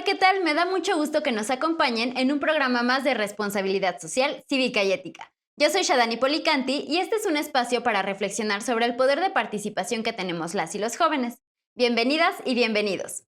Hola, ¿qué tal? Me da mucho gusto que nos acompañen en un programa más de responsabilidad social, cívica y ética. Yo soy Shadani Policanti y este es un espacio para reflexionar sobre el poder de participación que tenemos las y los jóvenes. Bienvenidas y bienvenidos.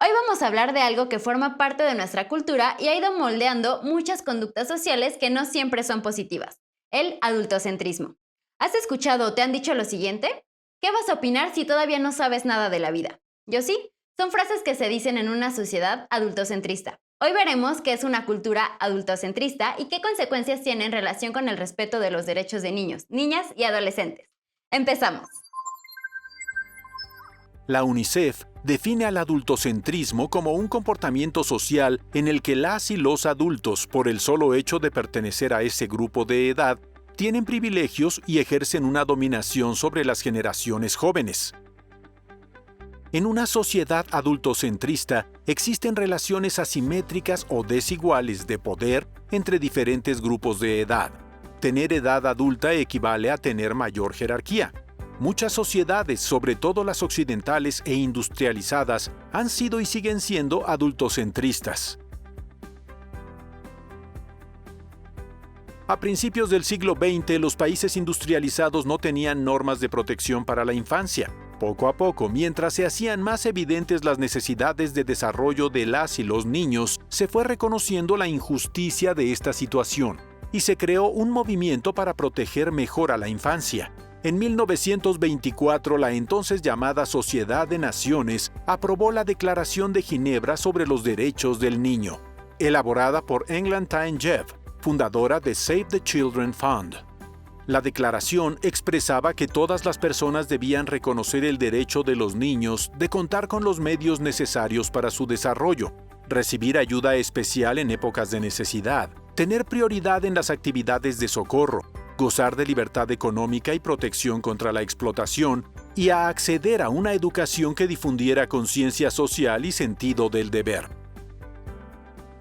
Hoy vamos a hablar de algo que forma parte de nuestra cultura y ha ido moldeando muchas conductas sociales que no siempre son positivas: el adultocentrismo. ¿Has escuchado o te han dicho lo siguiente? ¿Qué vas a opinar si todavía no sabes nada de la vida? Yo sí. Son frases que se dicen en una sociedad adultocentrista. Hoy veremos qué es una cultura adultocentrista y qué consecuencias tiene en relación con el respeto de los derechos de niños, niñas y adolescentes. Empezamos. La UNICEF define al adultocentrismo como un comportamiento social en el que las y los adultos, por el solo hecho de pertenecer a ese grupo de edad, tienen privilegios y ejercen una dominación sobre las generaciones jóvenes. En una sociedad adultocentrista existen relaciones asimétricas o desiguales de poder entre diferentes grupos de edad. Tener edad adulta equivale a tener mayor jerarquía. Muchas sociedades, sobre todo las occidentales e industrializadas, han sido y siguen siendo adultocentristas. A principios del siglo XX, los países industrializados no tenían normas de protección para la infancia. Poco a poco, mientras se hacían más evidentes las necesidades de desarrollo de las y los niños, se fue reconociendo la injusticia de esta situación y se creó un movimiento para proteger mejor a la infancia. En 1924, la entonces llamada Sociedad de Naciones aprobó la Declaración de Ginebra sobre los Derechos del Niño, elaborada por Eglantine Jeff, fundadora de Save the Children Fund. La declaración expresaba que todas las personas debían reconocer el derecho de los niños de contar con los medios necesarios para su desarrollo, recibir ayuda especial en épocas de necesidad, tener prioridad en las actividades de socorro, gozar de libertad económica y protección contra la explotación, y a acceder a una educación que difundiera conciencia social y sentido del deber.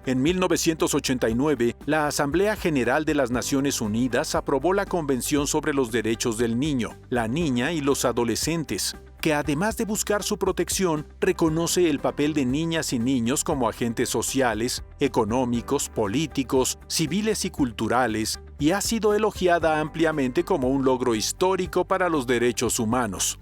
En 1989, la Asamblea General de las Naciones Unidas aprobó la Convención sobre los Derechos del Niño, la Niña y los Adolescentes, que además de buscar su protección, reconoce el papel de niñas y niños como agentes sociales, económicos, políticos, civiles y culturales, y ha sido elogiada ampliamente como un logro histórico para los derechos humanos.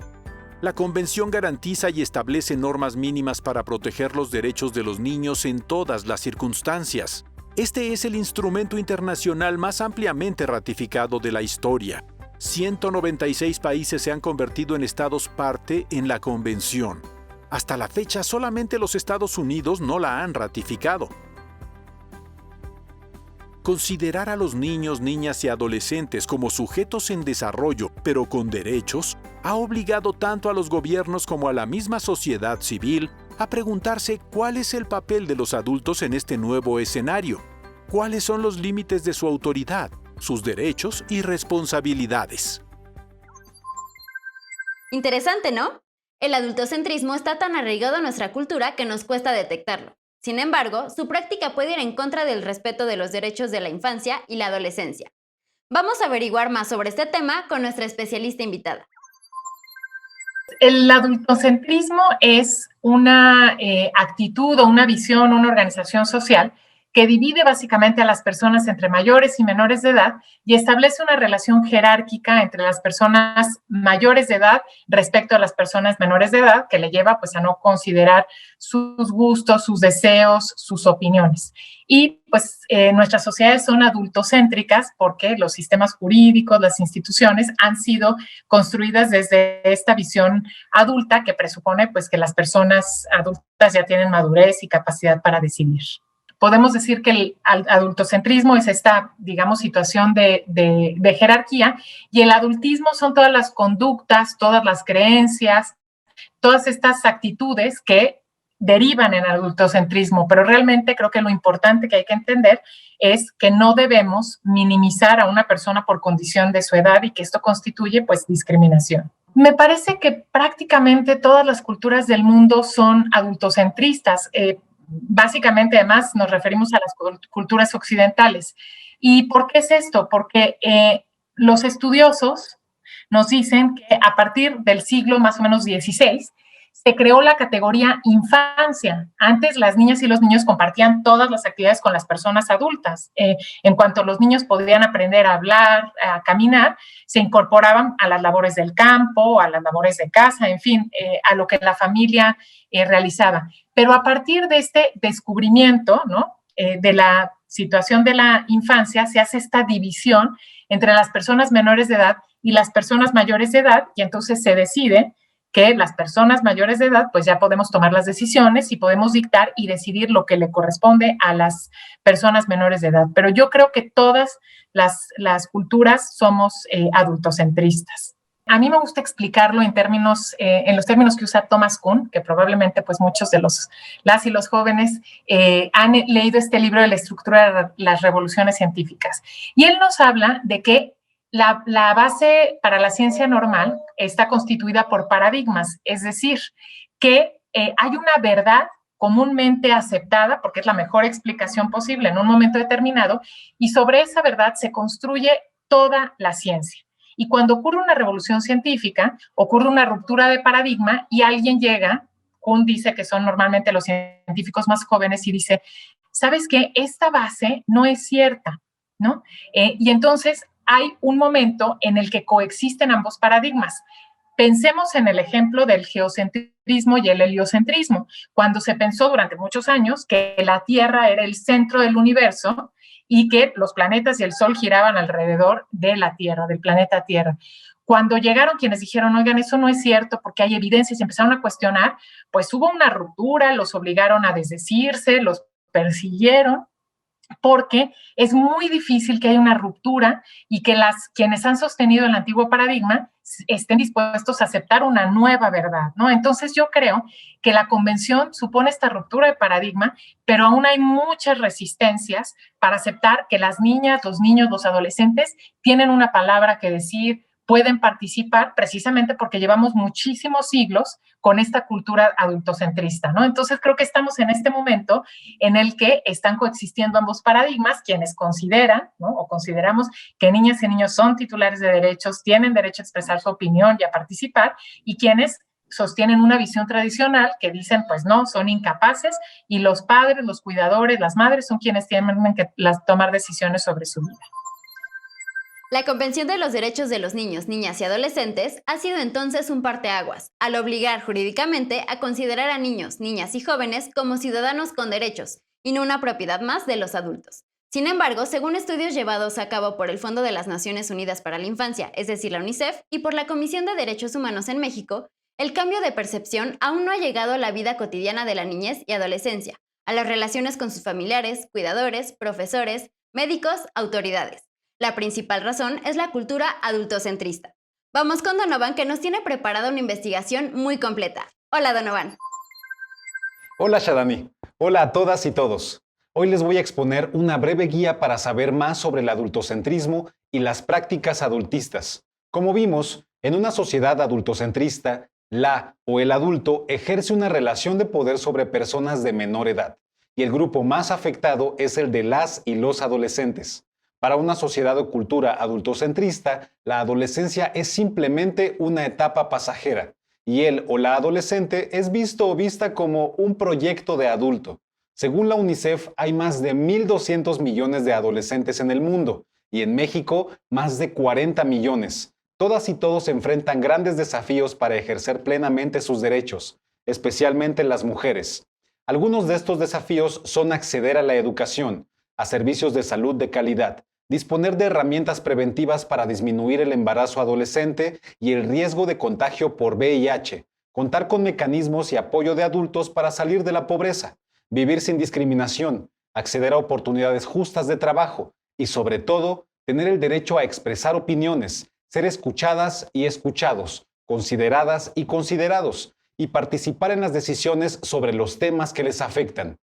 La Convención garantiza y establece normas mínimas para proteger los derechos de los niños en todas las circunstancias. Este es el instrumento internacional más ampliamente ratificado de la historia. 196 países se han convertido en estados parte en la Convención. Hasta la fecha, solamente los Estados Unidos no la han ratificado. Considerar a los niños, niñas y adolescentes como sujetos en desarrollo, pero con derechos, ha obligado tanto a los gobiernos como a la misma sociedad civil a preguntarse cuál es el papel de los adultos en este nuevo escenario, cuáles son los límites de su autoridad, sus derechos y responsabilidades. Interesante, ¿no? El adultocentrismo está tan arraigado a nuestra cultura que nos cuesta detectarlo. Sin embargo, su práctica puede ir en contra del respeto de los derechos de la infancia y la adolescencia. Vamos a averiguar más sobre este tema con nuestra especialista invitada. El adultocentrismo es una actitud o una visión, una organización social que divide básicamente a las personas entre mayores y menores de edad y establece una relación jerárquica entre las personas mayores de edad respecto a las personas menores de edad, que le lleva pues a no considerar sus gustos, sus deseos, sus opiniones. Y pues nuestras sociedades son adultocéntricas porque los sistemas jurídicos, las instituciones han sido construidas desde esta visión adulta que presupone pues que las personas adultas ya tienen madurez y capacidad para decidir. Podemos decir que el adultocentrismo es esta, digamos, situación de jerarquía, y el adultismo son todas las conductas, todas las creencias, todas estas actitudes que derivan en adultocentrismo, pero realmente creo que lo importante que hay que entender es que no debemos minimizar a una persona por condición de su edad y que esto constituye pues discriminación. Me parece que prácticamente todas las culturas del mundo son adultocentristas. Básicamente, además, nos referimos a las culturas occidentales. ¿Y por qué es esto? Porque los estudiosos nos dicen que a partir del siglo más o menos XVI se creó la categoría infancia. Antes las niñas y los niños compartían todas las actividades con las personas adultas. En cuanto los niños podían aprender a hablar, a caminar, se incorporaban a las labores del campo, a las labores de casa, en fin, a lo que la familia realizaba. Pero a partir de este descubrimiento, ¿no?, de la situación de la infancia, se hace esta división entre las personas menores de edad y las personas mayores de edad, y entonces se decide que las personas mayores de edad, pues ya podemos tomar las decisiones y podemos dictar y decidir lo que le corresponde a las personas menores de edad. Pero yo creo que todas las culturas somos adultocentristas. A mí me gusta explicarlo en los términos que usa Thomas Kuhn, que probablemente pues muchos de las y los jóvenes han leído este libro de la estructura de las revoluciones científicas. Y él nos habla de que la base para la ciencia normal está constituida por paradigmas, es decir, que hay una verdad comúnmente aceptada, porque es la mejor explicación posible en un momento determinado, y sobre esa verdad se construye toda la ciencia. Y cuando ocurre una revolución científica, ocurre una ruptura de paradigma y alguien llega, Kuhn dice que son normalmente los científicos más jóvenes, y dice, ¿sabes qué? Esta base no es cierta, ¿no? Y entonces hay un momento en el que coexisten ambos paradigmas. Pensemos en el ejemplo del geocentrismo y el heliocentrismo, cuando se pensó durante muchos años que la Tierra era el centro del universo y que los planetas y el Sol giraban alrededor de la Tierra, del planeta Tierra. Cuando llegaron quienes dijeron, oigan, eso no es cierto porque hay evidencia, y se empezaron a cuestionar, pues hubo una ruptura, los obligaron a desdecirse, los persiguieron, porque es muy difícil que haya una ruptura y que quienes han sostenido el antiguo paradigma estén dispuestos a aceptar una nueva verdad, ¿no? Entonces yo creo que la convención supone esta ruptura de paradigma, pero aún hay muchas resistencias para aceptar que las niñas, los niños, los adolescentes tienen una palabra que decir, pueden participar, precisamente porque llevamos muchísimos siglos con esta cultura adultocentrista, ¿no? Entonces creo que estamos en este momento en el que están coexistiendo ambos paradigmas, quienes consideran, ¿no?, o consideramos que niñas y niños son titulares de derechos, tienen derecho a expresar su opinión y a participar, y quienes sostienen una visión tradicional que dicen, pues no, son incapaces, y los padres, los cuidadores, las madres son quienes tienen que tomar decisiones sobre su vida. La Convención de los Derechos de los Niños, Niñas y Adolescentes ha sido entonces un parteaguas, al obligar jurídicamente a considerar a niños, niñas y jóvenes como ciudadanos con derechos, y no una propiedad más de los adultos. Sin embargo, según estudios llevados a cabo por el Fondo de las Naciones Unidas para la Infancia, es decir, la UNICEF, y por la Comisión de Derechos Humanos en México, el cambio de percepción aún no ha llegado a la vida cotidiana de la niñez y adolescencia, a las relaciones con sus familiares, cuidadores, profesores, médicos, autoridades. La principal razón es la cultura adultocentrista. Vamos con Donovan, que nos tiene preparada una investigación muy completa. Hola, Donovan. Hola, Shadani. Hola a todas y todos. Hoy les voy a exponer una breve guía para saber más sobre el adultocentrismo y las prácticas adultistas. Como vimos, en una sociedad adultocentrista, la o el adulto ejerce una relación de poder sobre personas de menor edad, y el grupo más afectado es el de las y los adolescentes. Para una sociedad o cultura adultocentrista, la adolescencia es simplemente una etapa pasajera, y él o la adolescente es visto o vista como un proyecto de adulto. Según la UNICEF, hay más de 1.200 millones de adolescentes en el mundo, y en México, más de 40 millones. Todas y todos enfrentan grandes desafíos para ejercer plenamente sus derechos, especialmente las mujeres. Algunos de estos desafíos son acceder a la educación, a servicios de salud de calidad, disponer de herramientas preventivas para disminuir el embarazo adolescente y el riesgo de contagio por VIH, contar con mecanismos y apoyo de adultos para salir de la pobreza, vivir sin discriminación, acceder a oportunidades justas de trabajo y, sobre todo, tener el derecho a expresar opiniones, ser escuchadas y escuchados, consideradas y considerados, y participar en las decisiones sobre los temas que les afectan.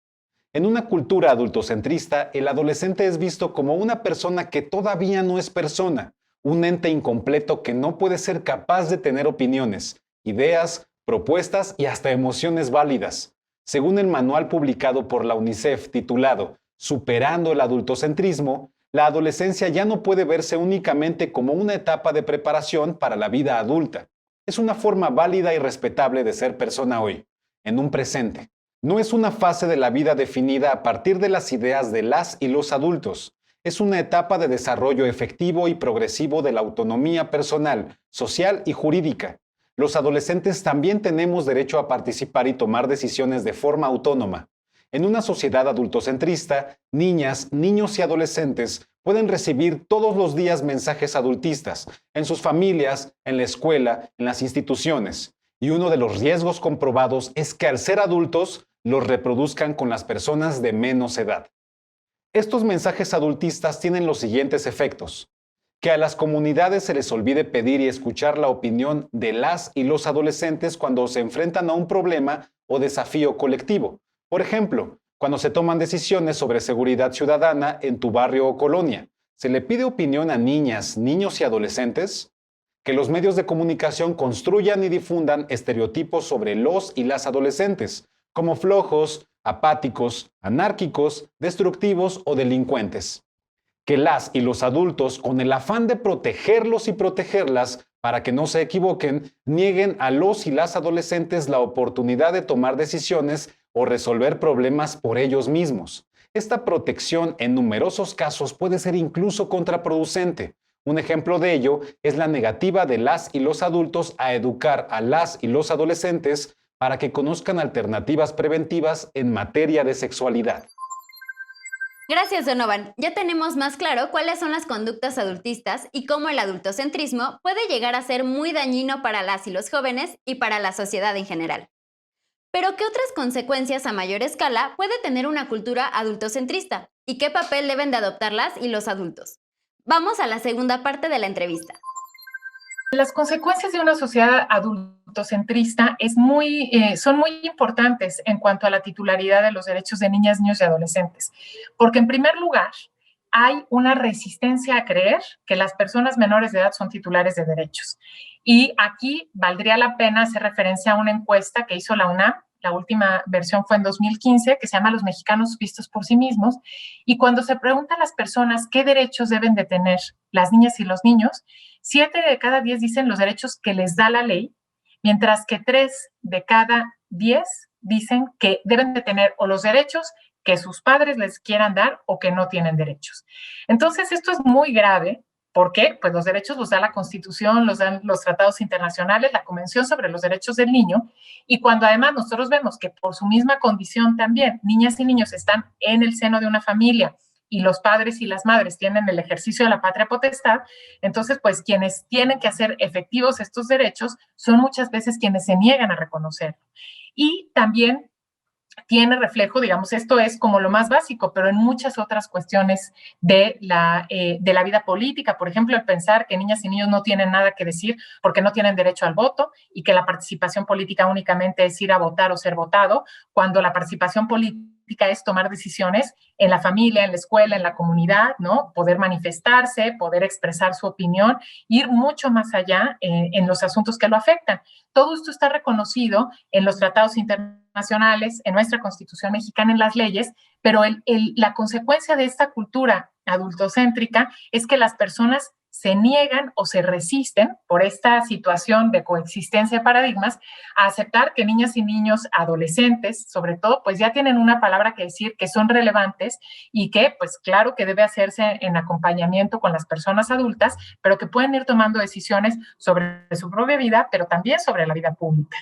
En una cultura adultocentrista, el adolescente es visto como una persona que todavía no es persona, un ente incompleto que no puede ser capaz de tener opiniones, ideas, propuestas y hasta emociones válidas. Según el manual publicado por la UNICEF titulado Superando el adultocentrismo, la adolescencia ya no puede verse únicamente como una etapa de preparación para la vida adulta. Es una forma válida y respetable de ser persona hoy, en un presente. No es una fase de la vida definida a partir de las ideas de las y los adultos. Es una etapa de desarrollo efectivo y progresivo de la autonomía personal, social y jurídica. Los adolescentes también tenemos derecho a participar y tomar decisiones de forma autónoma. En una sociedad adultocentrista, niñas, niños y adolescentes pueden recibir todos los días mensajes adultistas, en sus familias, en la escuela, en las instituciones. Y uno de los riesgos comprobados es que al ser adultos, los reproduzcan con las personas de menos edad. Estos mensajes adultistas tienen los siguientes efectos: que a las comunidades se les olvide pedir y escuchar la opinión de las y los adolescentes cuando se enfrentan a un problema o desafío colectivo. Por ejemplo, cuando se toman decisiones sobre seguridad ciudadana en tu barrio o colonia, ¿se le pide opinión a niñas, niños y adolescentes? Que los medios de comunicación construyan y difundan estereotipos sobre los y las adolescentes, como flojos, apáticos, anárquicos, destructivos o delincuentes. Que las y los adultos, con el afán de protegerlos y protegerlas para que no se equivoquen, nieguen a los y las adolescentes la oportunidad de tomar decisiones o resolver problemas por ellos mismos. Esta protección en numerosos casos puede ser incluso contraproducente. Un ejemplo de ello es la negativa de las y los adultos a educar a las y los adolescentes para que conozcan alternativas preventivas en materia de sexualidad. Gracias, Donovan. Ya tenemos más claro cuáles son las conductas adultistas y cómo el adultocentrismo puede llegar a ser muy dañino para las y los jóvenes y para la sociedad en general. Pero, ¿qué otras consecuencias a mayor escala puede tener una cultura adultocentrista? ¿Y qué papel deben de adoptar las y los adultos? Vamos a la segunda parte de la entrevista. Las consecuencias de una sociedad adultocentrista son muy importantes en cuanto a la titularidad de los derechos de niñas, niños y adolescentes, porque en primer lugar hay una resistencia a creer que las personas menores de edad son titulares de derechos. Y aquí valdría la pena hacer referencia a una encuesta que hizo la UNAM. La última versión fue en 2015, que se llama Los mexicanos vistos por sí mismos, y cuando se pregunta a las personas qué derechos deben de tener las niñas y los niños, 7 de cada 10 dicen los derechos que les da la ley, mientras que 3 de cada 10 dicen que deben de tener o los derechos que sus padres les quieran dar o que no tienen derechos. Entonces, esto es muy grave. ¿Por qué? Pues los derechos los da la Constitución, los dan los tratados internacionales, la Convención sobre los Derechos del Niño, y cuando además nosotros vemos que por su misma condición también niñas y niños están en el seno de una familia y los padres y las madres tienen el ejercicio de la patria potestad, entonces pues quienes tienen que hacer efectivos estos derechos son muchas veces quienes se niegan a reconocerlo. Y también tiene reflejo, digamos, esto es como lo más básico, pero en muchas otras cuestiones de la vida política. Por ejemplo, el pensar que niñas y niños no tienen nada que decir porque no tienen derecho al voto y que la participación política únicamente es ir a votar o ser votado, cuando la participación política es tomar decisiones en la familia, en la escuela, en la comunidad, ¿no? Poder manifestarse, poder expresar su opinión, ir mucho más allá en los asuntos que lo afectan. Todo esto está reconocido en los tratados internacionales, en nuestra Constitución mexicana, en las leyes, pero la consecuencia de esta cultura adultocéntrica es que las personas se niegan o se resisten por esta situación de coexistencia de paradigmas a aceptar que niñas y niños adolescentes, sobre todo, pues ya tienen una palabra que decir, que son relevantes y que, pues claro que debe hacerse en acompañamiento con las personas adultas, pero que pueden ir tomando decisiones sobre su propia vida, pero también sobre la vida pública.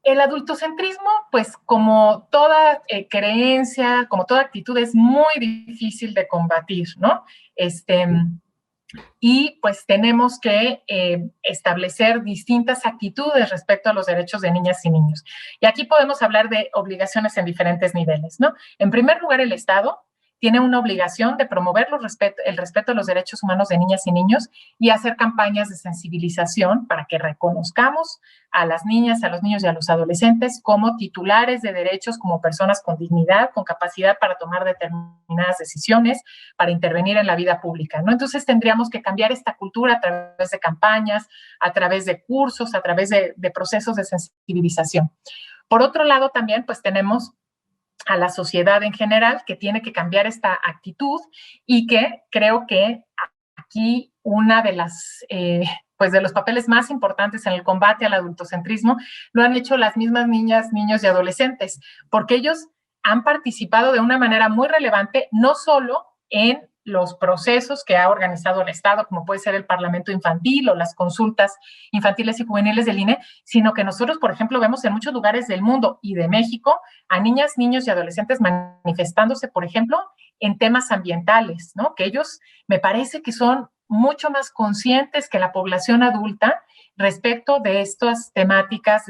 El adultocentrismo, pues como toda creencia, como toda actitud, es muy difícil de combatir, ¿no? Y pues tenemos que establecer distintas actitudes respecto a los derechos de niñas y niños. Y aquí podemos hablar de obligaciones en diferentes niveles, ¿no? En primer lugar, el Estado tiene una obligación de promover el respeto a los derechos humanos de niñas y niños y hacer campañas de sensibilización para que reconozcamos a las niñas, a los niños y a los adolescentes como titulares de derechos, como personas con dignidad, con capacidad para tomar determinadas decisiones, para intervenir en la vida pública, ¿no? Entonces tendríamos que cambiar esta cultura a través de campañas, a través de cursos, a través de procesos de sensibilización. Por otro lado, también pues tenemos a la sociedad en general, que tiene que cambiar esta actitud y que creo que aquí una de las de los papeles más importantes en el combate al adultocentrismo lo han hecho las mismas niñas, niños y adolescentes, porque ellos han participado de una manera muy relevante, no solo en los procesos que ha organizado el Estado, como puede ser el Parlamento Infantil o las consultas infantiles y juveniles del INE, sino que nosotros, por ejemplo, vemos en muchos lugares del mundo y de México a niñas, niños y adolescentes manifestándose, por ejemplo, en temas ambientales, ¿no? Que ellos me parece que son mucho más conscientes que la población adulta respecto de estas temáticas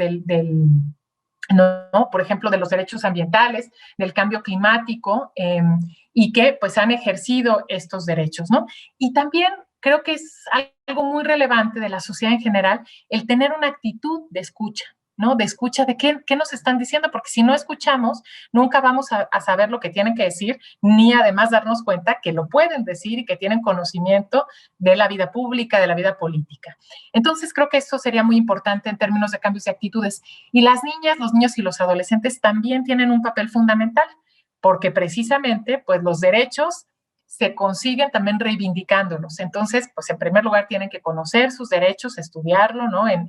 ¿no? Por ejemplo, de los derechos ambientales, del cambio climático, y que pues han ejercido estos derechos, ¿no? Y también creo que es algo muy relevante de la sociedad en general el tener una actitud de escucha, ¿no? De escucha de qué nos están diciendo, porque si no escuchamos, nunca vamos a saber lo que tienen que decir, ni además darnos cuenta que lo pueden decir y que tienen conocimiento de la vida pública, de la vida política. Entonces, creo que esto sería muy importante en términos de cambios de actitudes. Y las niñas, los niños y los adolescentes también tienen un papel fundamental, porque precisamente, pues, los derechos se consiguen también reivindicándolos. Entonces, pues en primer lugar tienen que conocer sus derechos, estudiarlo, ¿no? En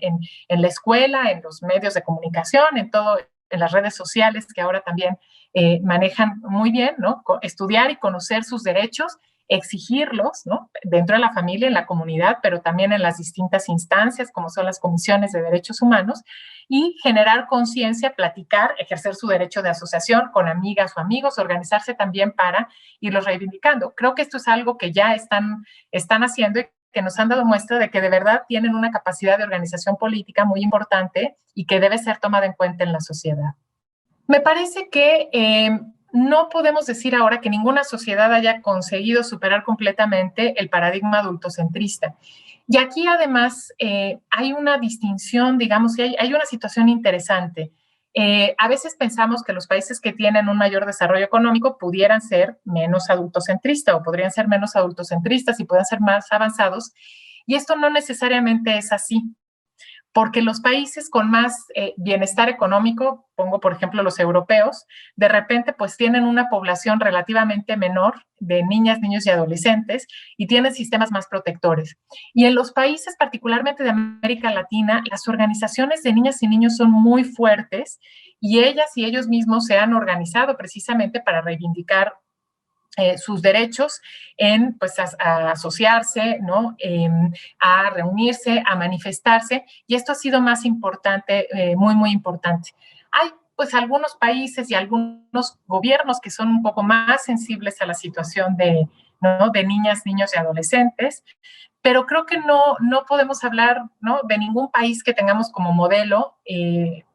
la escuela, en los medios de comunicación, en todo, en las redes sociales que ahora también manejan muy bien, ¿no? Estudiar y conocer sus derechos, exigirlos, ¿no? Dentro de la familia, en la comunidad, pero también en las distintas instancias, como son las comisiones de derechos humanos, y generar conciencia, platicar, ejercer su derecho de asociación con amigas o amigos, organizarse también para irlos reivindicando. Creo que esto es algo que ya están haciendo y que nos han dado muestra de que de verdad tienen una capacidad de organización política muy importante y que debe ser tomada en cuenta en la sociedad. Me parece que no podemos decir ahora que ninguna sociedad haya conseguido superar completamente el paradigma adultocentrista. Y aquí además hay una distinción, digamos, y hay una situación interesante. A veces pensamos que los países que tienen un mayor desarrollo económico pudieran ser menos adultocentristas o podrían ser menos adultocentristas y puedan ser más avanzados. Y esto no necesariamente es así, porque los países con más bienestar económico, pongo por ejemplo los europeos, de repente pues tienen una población relativamente menor de niñas, niños y adolescentes y tienen sistemas más protectores. Y en los países particularmente de América Latina, las organizaciones de niñas y niños son muy fuertes y ellas y ellos mismos se han organizado precisamente para reivindicar sus derechos en pues a asociarse, ¿no? A reunirse, a manifestarse, y esto ha sido más importante, muy, muy importante. Hay pues algunos países y algunos gobiernos que son un poco más sensibles a la situación ¿no? de niñas, niños y adolescentes, pero creo que no podemos hablar, ¿no? de ningún país que tengamos como modelo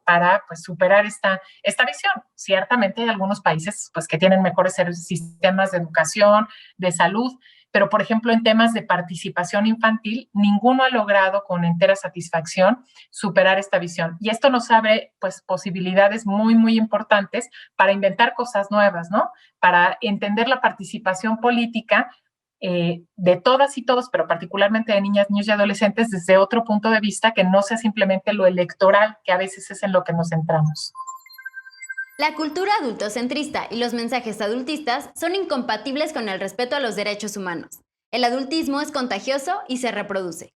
para pues, superar esta visión. Ciertamente hay algunos países pues, que tienen mejores sistemas de educación, de salud, pero por ejemplo en temas de participación infantil, ninguno ha logrado con entera satisfacción superar esta visión. Y esto nos abre pues, posibilidades muy, muy importantes para inventar cosas nuevas, ¿no? Para entender la participación política de todas y todos, pero particularmente de niñas, niños y adolescentes, desde otro punto de vista que no sea simplemente lo electoral, que a veces es en lo que nos centramos. La cultura adultocentrista y los mensajes adultistas son incompatibles con el respeto a los derechos humanos. El adultismo es contagioso y se reproduce.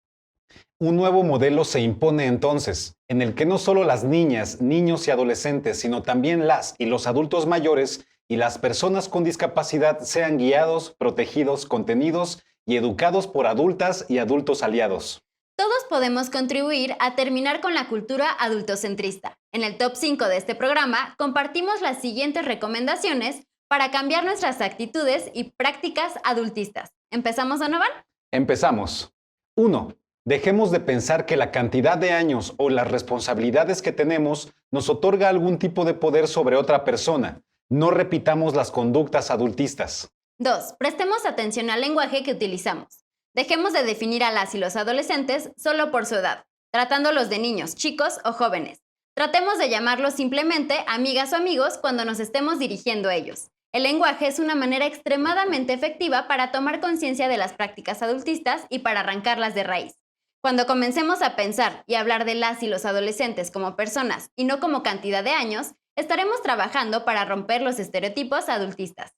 Un nuevo modelo se impone entonces, en el que no solo las niñas, niños y adolescentes, sino también las y los adultos mayores y las personas con discapacidad sean guiados, protegidos, contenidos y educados por adultas y adultos aliados. Todos podemos contribuir a terminar con la cultura adultocentrista. En el top 5 de este programa compartimos las siguientes recomendaciones para cambiar nuestras actitudes y prácticas adultistas. ¿Empezamos, Donovan? Empezamos. 1. Dejemos de pensar que la cantidad de años o las responsabilidades que tenemos nos otorga algún tipo de poder sobre otra persona. No repitamos las conductas adultistas. 2. Prestemos atención al lenguaje que utilizamos. Dejemos de definir a las y los adolescentes solo por su edad, tratándolos de niños, chicos o jóvenes. Tratemos de llamarlos simplemente amigas o amigos cuando nos estemos dirigiendo a ellos. El lenguaje es una manera extremadamente efectiva para tomar conciencia de las prácticas adultistas y para arrancarlas de raíz. Cuando comencemos a pensar y hablar de las y los adolescentes como personas y no como cantidad de años, estaremos trabajando para romper los estereotipos adultistas.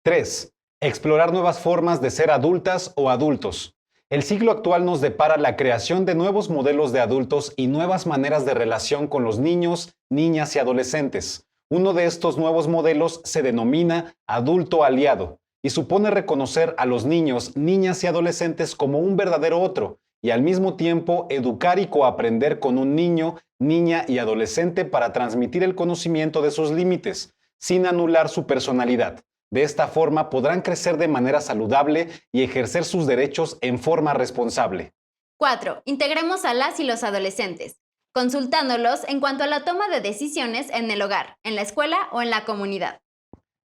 3. Explorar nuevas formas de ser adultas o adultos. El siglo actual nos depara la creación de nuevos modelos de adultos y nuevas maneras de relación con los niños, niñas y adolescentes. Uno de estos nuevos modelos se denomina adulto aliado y supone reconocer a los niños, niñas y adolescentes como un verdadero otro y al mismo tiempo educar y coaprender con un niño, niña y adolescente para transmitir el conocimiento de sus límites, sin anular su personalidad. De esta forma podrán crecer de manera saludable y ejercer sus derechos en forma responsable. 4. Integremos a las y los adolescentes, consultándolos en cuanto a la toma de decisiones en el hogar, en la escuela o en la comunidad.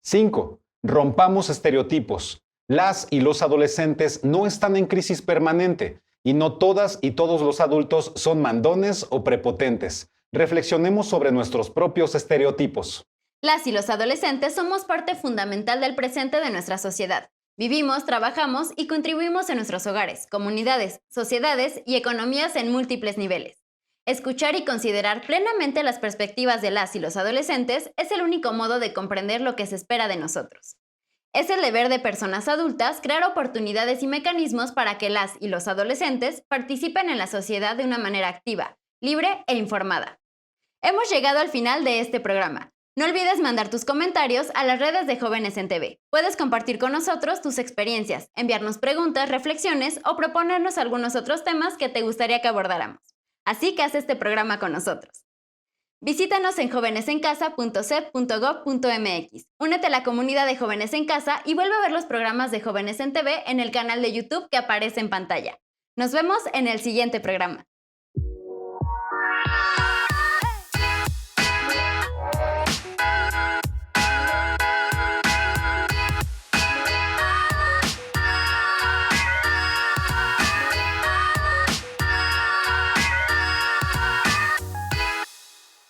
5. Rompamos estereotipos. Las y los adolescentes no están en crisis permanente y no todas y todos los adultos son mandones o prepotentes. Reflexionemos sobre nuestros propios estereotipos. Las y los adolescentes somos parte fundamental del presente de nuestra sociedad. Vivimos, trabajamos y contribuimos en nuestros hogares, comunidades, sociedades y economías en múltiples niveles. Escuchar y considerar plenamente las perspectivas de las y los adolescentes es el único modo de comprender lo que se espera de nosotros. Es el deber de personas adultas crear oportunidades y mecanismos para que las y los adolescentes participen en la sociedad de una manera activa, libre e informada. Hemos llegado al final de este programa. No olvides mandar tus comentarios a las redes de Jóvenes en TV. Puedes compartir con nosotros tus experiencias, enviarnos preguntas, reflexiones o proponernos algunos otros temas que te gustaría que abordáramos. Así que haz este programa con nosotros. Visítanos en jovenesencasa.cep.gov.mx. Únete a la comunidad de Jóvenes en Casa y vuelve a ver los programas de Jóvenes en TV en el canal de YouTube que aparece en pantalla. Nos vemos en el siguiente programa.